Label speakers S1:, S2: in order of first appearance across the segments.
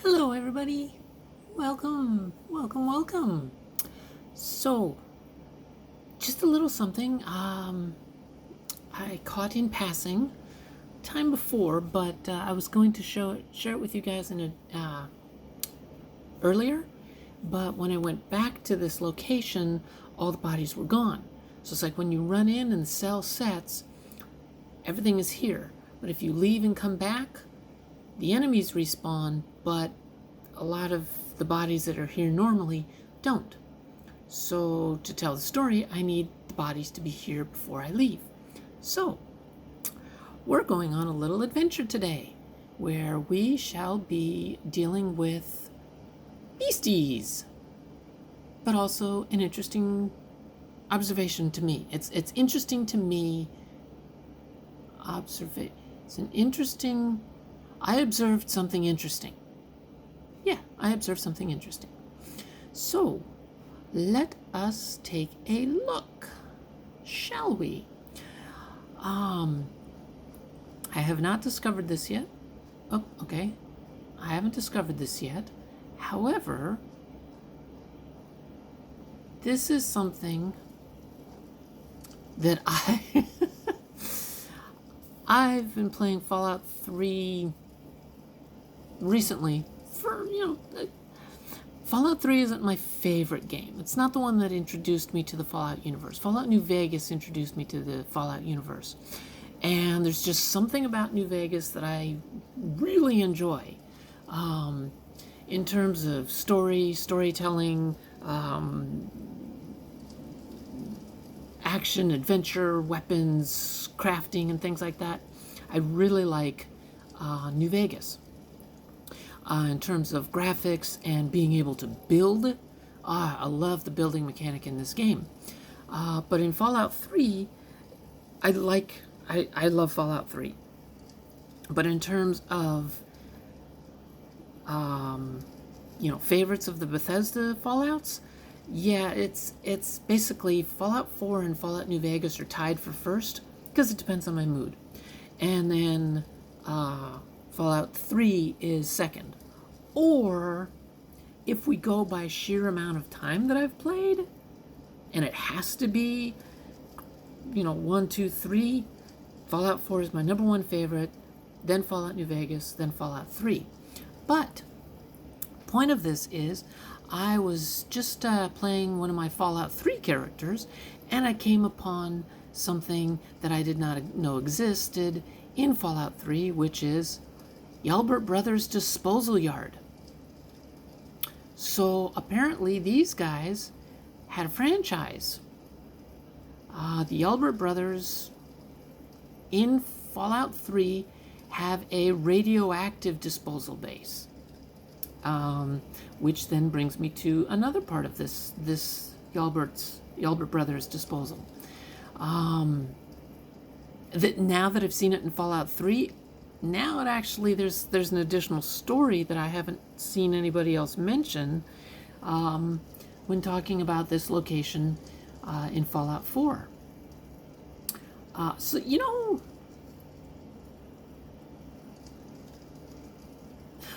S1: Hello, everybody. Welcome, welcome, welcome. So, just a little something I caught in passing time before, but I was going to share it with you guys in earlier. But when I went back to this location, all the bodies were gone. So it's like when you run in and the cell sets, everything is here. But if you leave and come back, the enemies respawn, but a lot of the bodies that are here normally don't. So to tell the story, I need the bodies to be here before I leave. So we're going on a little adventure today where we shall be dealing with beasties, but also an interesting observation to me. It's interesting to me. It's an interesting. I observed something interesting. Yeah, I observed something interesting. So, let us take a look, shall we? I have not discovered this yet. Oh, okay. I haven't discovered this yet. However, this is something that I've been playing Fallout 3 recently. Fallout 3 isn't my favorite game. It's not the one that introduced me to the Fallout universe. Fallout New Vegas introduced me to the Fallout universe. And there's just something about New Vegas that I really enjoy. In terms of storytelling, action, adventure, weapons, crafting, and things like that. I really like New Vegas. In terms of graphics and being able to build, I love the building mechanic in this game. But in Fallout 3, I love Fallout 3. But in terms of favorites of the Bethesda Fallouts, yeah, it's basically Fallout 4 and Fallout New Vegas are tied for first because it depends on my mood, and then Fallout 3 is second. Or if we go by sheer amount of time that I've played, and it has to be, 1, 2, 3, Fallout 4 is my number one favorite, then Fallout New Vegas, then Fallout 3. But point of this is I was just playing one of my Fallout 3 characters, and I came upon something that I did not know existed in Fallout 3, which is the Albert Brothers Disposal Yard. So apparently these guys had a franchise. The Albert Brothers in Fallout 3 have a radioactive disposal base. Which then brings me to another part of this the Albert Brothers disposal. That now that I've seen it in Fallout 3, now it actually there's an additional story that I haven't seen anybody else mention when talking about this location in Fallout 4.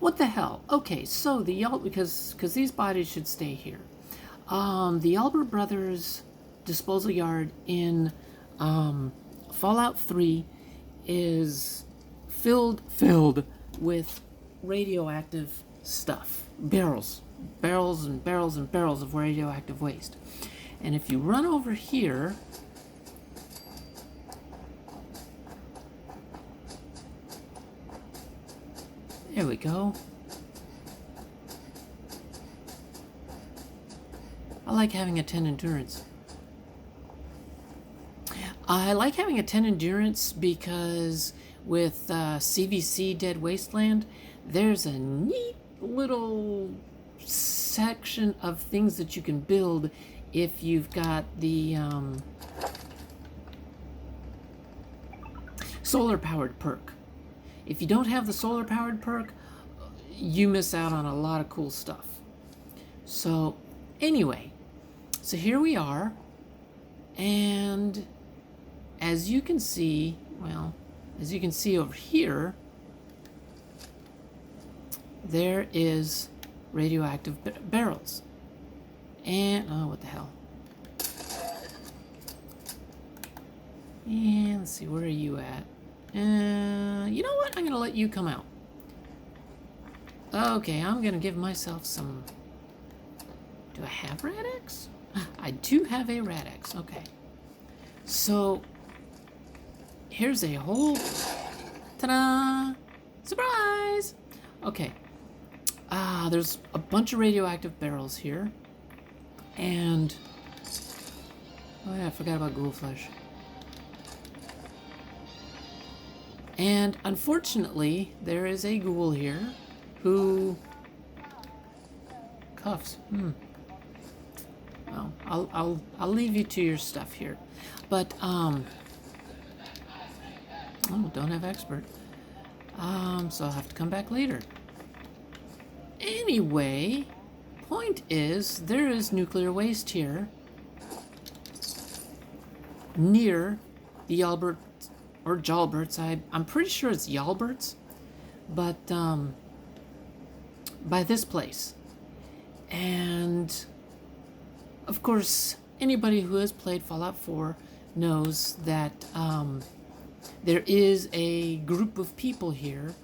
S1: What the hell? Okay, so because these bodies should stay here. The Albert Brothers disposal yard in Fallout 3 is filled with radioactive stuff. Barrels and barrels and barrels of radioactive waste. And if you run over here, there we go. I like having a 10 endurance. I like having a 10 endurance because with CVC Dead Wasteland, there's a neat little section of things that you can build if you've got the solar powered perk. If you don't have the solar powered perk, you miss out on a lot of cool stuff. So anyway, so here we are, and as you can see over here, there is radioactive barrels. And, oh, what the hell. And let's see, where are you at? You know what? I'm going to let you come out. Okay, I'm going to give myself some... Do I have Rad-X? I do have a Rad-X. Okay. So, here's a whole... Ta-da! Surprise! Okay. There's a bunch of radioactive barrels here. And... Oh yeah, I forgot about ghoul flesh. And unfortunately, there is a ghoul here who... Cuffs. Well, I'll leave you to your stuff here. But, oh, don't have expert. So I'll have to come back later. Anyway, point is, there is nuclear waste here near the Albert, or Jalberts. I'm pretty sure it's Yalberts, but, by this place. And, of course, anybody who has played Fallout 4 knows that there is a group of people here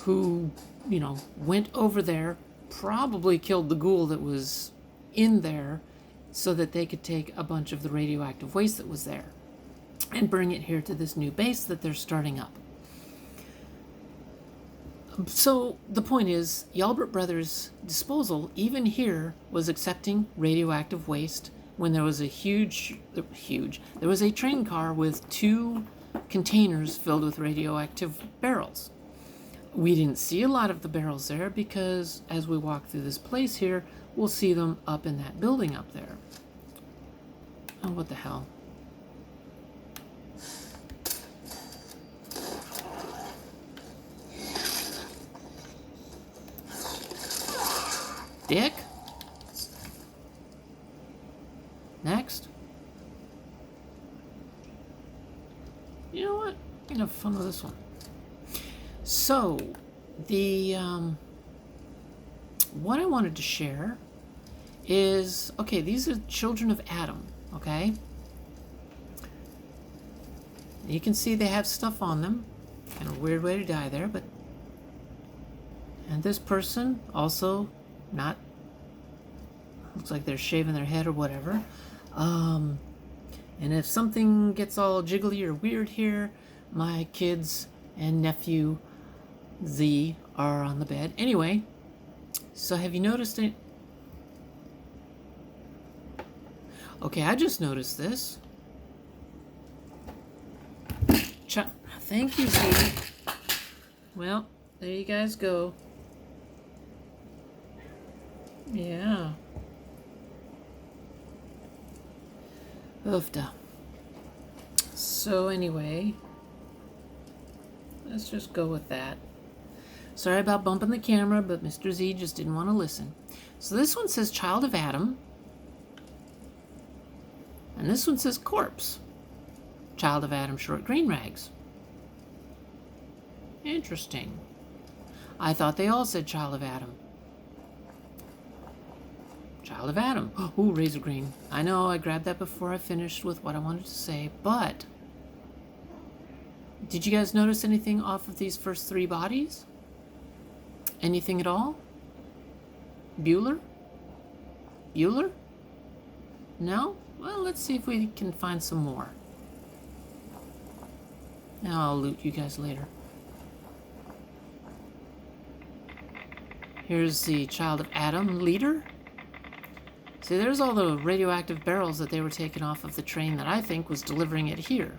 S1: who, you know, went over there, probably killed the ghoul that was in there so that they could take a bunch of the radioactive waste that was there and bring it here to this new base that they're starting up. So the point is, Yalbert Brothers Disposal, even here, was accepting radioactive waste when there was a there was a train car with 2 containers filled with radioactive barrels. We didn't see a lot of the barrels there because as we walk through this place here, we'll see them up in that building up there. Oh, what the hell? Dick? Next. You know what? I'm gonna have fun with this one. So, the, what I wanted to share is, okay, these are children of Adam, okay? You can see they have stuff on them. Kind of a weird way to die there, but... And this person also not... Looks like they're shaving their head or whatever. And if something gets all jiggly or weird here, my kids and nephew Z are on the bed. Anyway, so have you noticed it? Okay, I just noticed this. Thank you, Z. Well, there you guys go. Yeah. Oofda. So anyway, let's just go with that. Sorry about bumping the camera, but Mr. Z just didn't want to listen. So this one says Child of Adam. And this one says Corpse. Child of Adam, short green rags. Interesting. I thought they all said Child of Adam. Child of Adam. Ooh, razor green. I know, I grabbed that before I finished with what I wanted to say, but... Did you guys notice anything off of these first 3 bodies? Anything at all? Bueller? Bueller? No? Well, let's see if we can find some more. Now I'll loot you guys later. Here's the Child of Adam leader. See, there's all the radioactive barrels that they were taking off of the train that I think was delivering it here.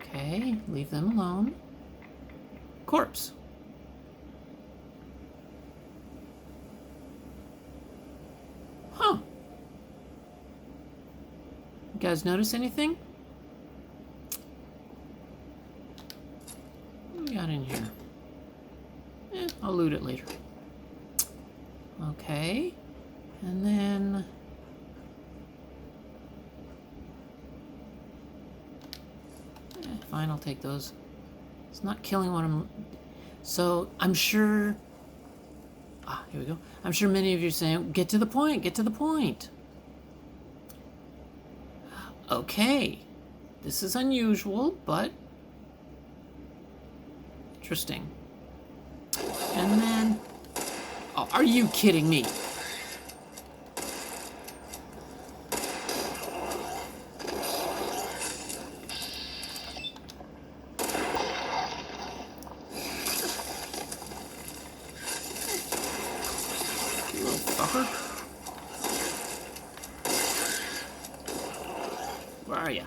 S1: Okay, leave them alone. Corpse. Huh. You guys notice anything? What we got in here? I'll loot it later. Okay. And then... Fine, I'll take those. It's not killing what I'm... So I'm sure, here we go. I'm sure many of you are saying, get to the point, get to the point. Okay, this is unusual, but interesting. And then, oh, are you kidding me? Where are you?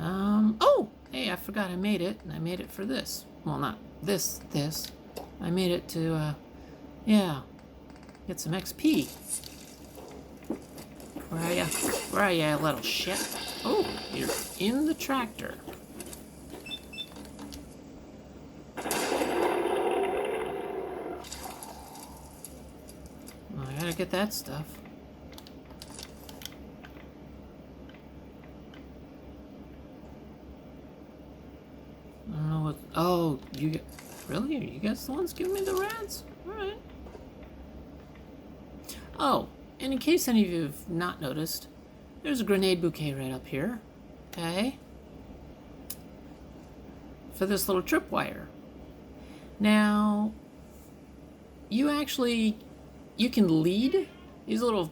S1: Oh! Hey, I forgot I made it, and I made it for this. Well, not this. I made it to, yeah, get some XP. Where are you? Where are you, little shit? Oh, you're in the tractor. Well, I gotta get that stuff. I don't know what... Oh, you... Really? Are you guys the ones giving me the rads? Alright. Oh, and in case any of you have not noticed, there's a grenade bouquet right up here. Okay? For this little tripwire. Now, you can lead these little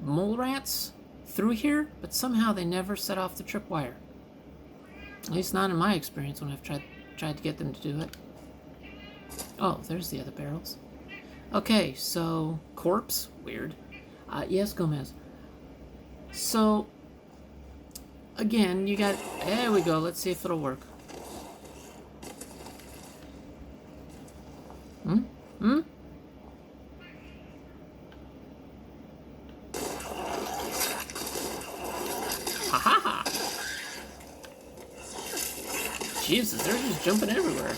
S1: Molerats through here, but somehow they never set off the tripwire. At least not in my experience when I've tried to get them to do it. Oh, there's the other barrels. Okay, so corpse, weird. Yes, Gomez. So again, you got. There we go. Let's see if it'll work. Ha ha ha! Jesus, they're just jumping everywhere.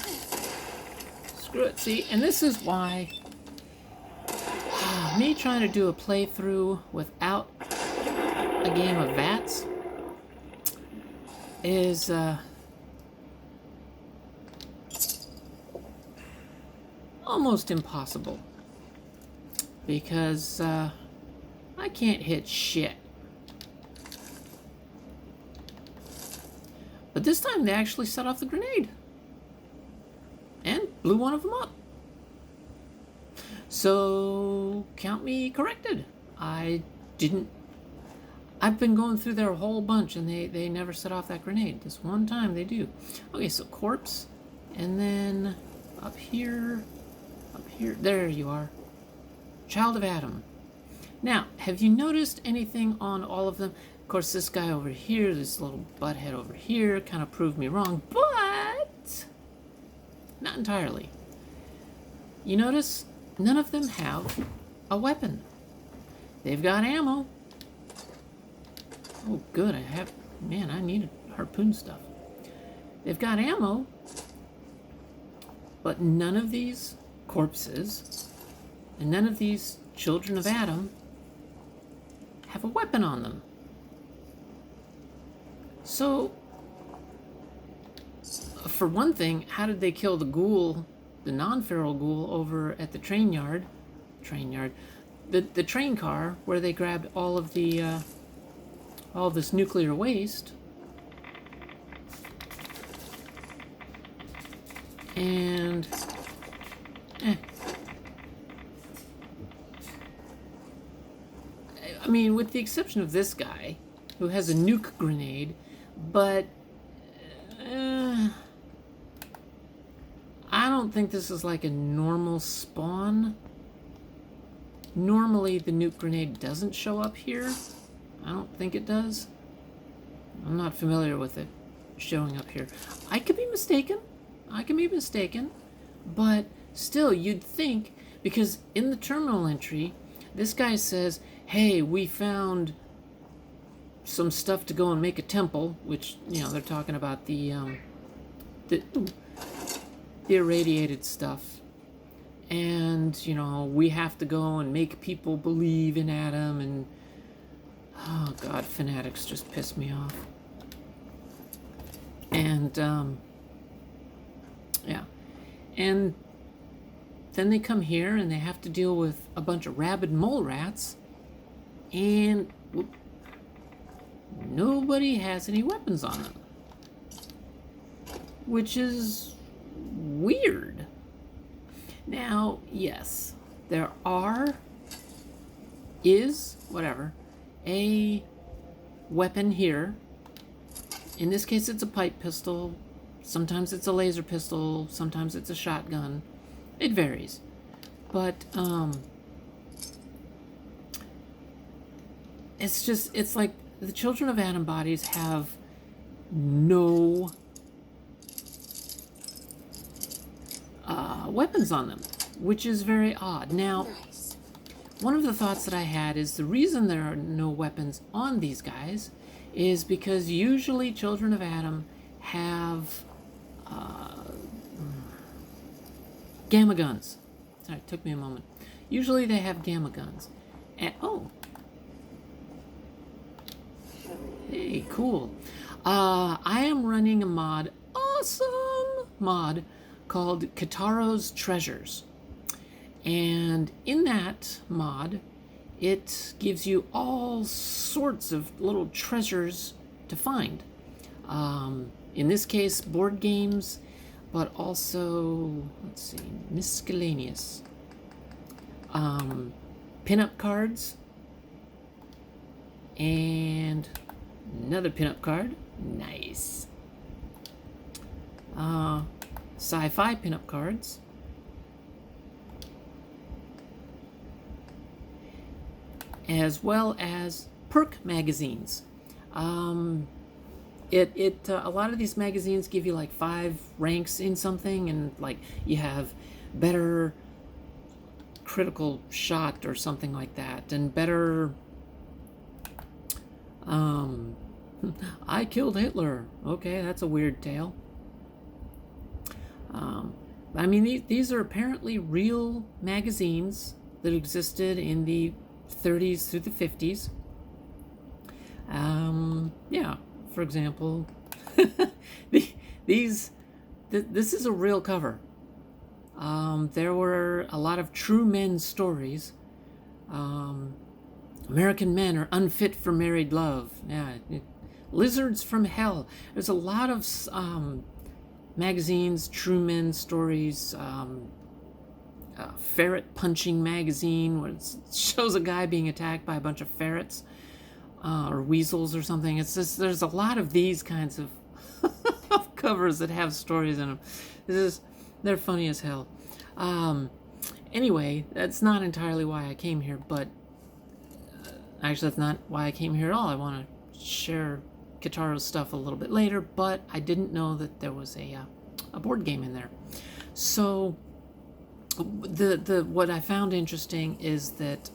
S1: Screw it. See, and this is why me trying to do a playthrough without a game of VATS is almost impossible, because I can't hit shit. But this time they actually set off the grenade and blew one of them up. So count me corrected. I've been going through there a whole bunch and they never set off that grenade. This one time they do. Okay, so corpse, and then up here, there you are. Child of Adam. Now, have you noticed anything on all of them? Of course, this guy over here, this little butthead over here, kind of proved me wrong, but not entirely. You notice none of them have a weapon. They've got ammo. Oh, good, I needed harpoon stuff. They've got ammo, but none of these corpses and none of these children of Adam have a weapon on them. So, for one thing, how did they kill the ghoul, the non-feral ghoul, over at the train car where they grabbed all of the all of this nuclear waste? And I mean, with the exception of this guy who has a nuke grenade, but I don't think this is like a normal spawn. Normally the nuke grenade doesn't show up here. I don't think it does. I'm not familiar with it showing up here. I could be mistaken. But still, you'd think, because in the terminal entry, this guy says, hey, we found some stuff to go and make a temple, which, they're talking about the irradiated stuff. And, we have to go and make people believe in Adam, and oh God, fanatics just piss me off. And, Yeah. And then they come here and they have to deal with a bunch of rabid mole rats, and nobody has any weapons on them, which is weird. Now, yes, there is a weapon here. In this case, it's a pipe pistol. Sometimes it's a laser pistol. Sometimes it's a shotgun. It varies. But it's like the children of atom bodies have no weapons on them, which is very odd. Now, one of the thoughts that I had is the reason there are no weapons on these guys is because usually children of atom have gamma guns. Sorry, it took me a moment. Usually they have gamma guns. And, hey, cool. I am running a awesome mod, called Kitaro's Treasures. And in that mod, it gives you all sorts of little treasures to find. In this case, board games, but also, let's see, Miscellaneous. Pinup cards, and another pinup card. Nice. Sci-fi pinup cards. As well as perk magazines. A lot of these magazines give you like 5 ranks in something, and like you have better critical shot or something like that, and better I killed Hitler. Okay, that's a weird tale. I mean, these are apparently real magazines that existed in the 30s through the 50s. Yeah, for example, this is a real cover. There were a lot of true men's stories. American men are unfit for married love. Yeah, lizards from hell. There's a lot of magazines, true men's stories. Ferret punching magazine, where it shows a guy being attacked by a bunch of ferrets or weasels or something. It's just, there's a lot of these kinds of covers that have stories in them. They're funny as hell. Anyway, that's not entirely why I came here, but actually that's not why I came here at all. I want to share Kitaro's stuff a little bit later, but I didn't know that there was a board game in there. So what I found interesting is that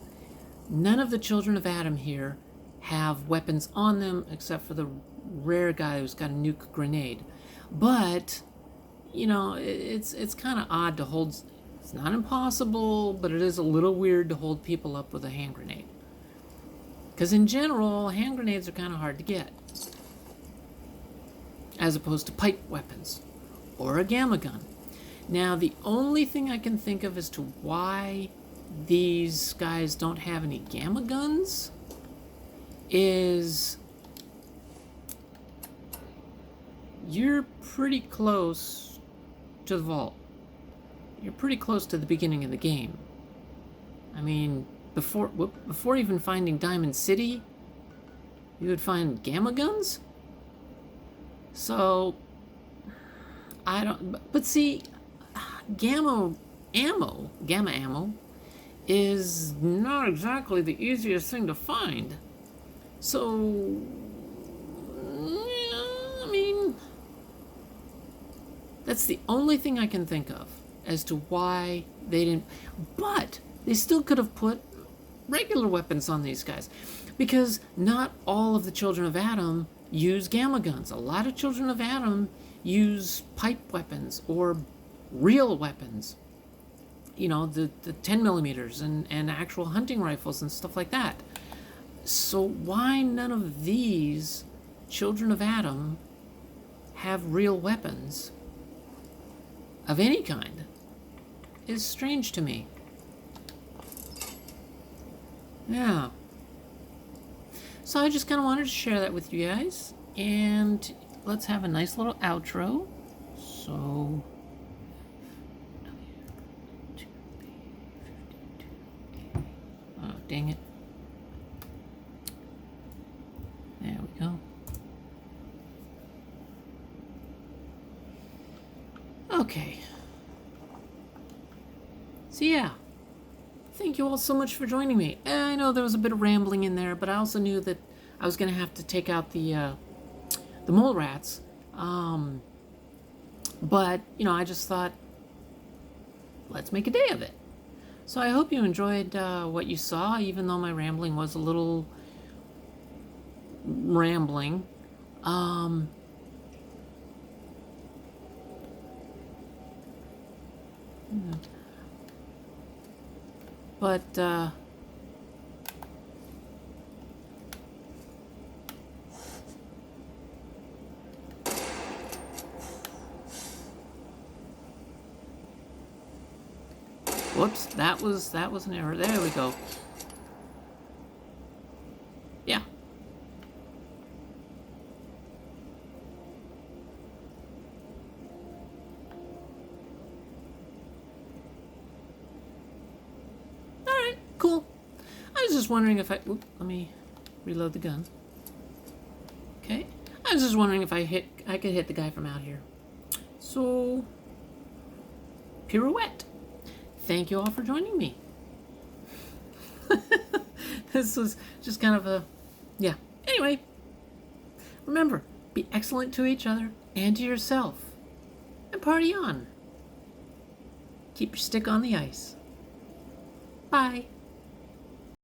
S1: none of the children of Atom here have weapons on them, except for the rare guy who's got a nuke grenade. But you know, it's kind of odd to hold. It's not impossible, but it is a little weird to hold people up with a hand grenade. Because in general, hand grenades are kind of hard to get, as opposed to pipe weapons or a gamma gun. Now, the only thing I can think of as to why these guys don't have any gamma guns is you're pretty close to the vault. You're pretty close to the beginning of the game. I mean, before even finding Diamond City, you would find gamma guns? So, I don't... But see, gamma ammo is not exactly the easiest thing to find. So, yeah, I mean, that's the only thing I can think of as to why they didn't. But they still could have put regular weapons on these guys, because not all of the children of Atom use gamma guns. A lot of children of Atom use pipe weapons or real weapons, you know, the 10 millimeters and actual hunting rifles and stuff like that. So why none of these children of Atom have real weapons? of any kind is strange to me. Yeah. So I just kind of wanted to share that with you guys. And let's have a nice little outro. So... oh, dang it. There we go. Okay. So yeah. Thank you all so much for joining me. I know there was a bit of rambling in there, but I also knew that I was going to have to take out the Molerats. But, you know, I just thought, let's make a day of it. So I hope you enjoyed what you saw, even though my rambling was a little rambling. But, whoops, that was an error. There we go. Yeah. Alright, cool. I was just wondering if let me reload the gun. Okay. I was just wondering if I could hit the guy from out here. So, pirouette. Thank you all for joining me. This was just kind of a, yeah. Anyway, remember, be excellent to each other and to yourself. And party on. Keep your stick on the ice. Bye.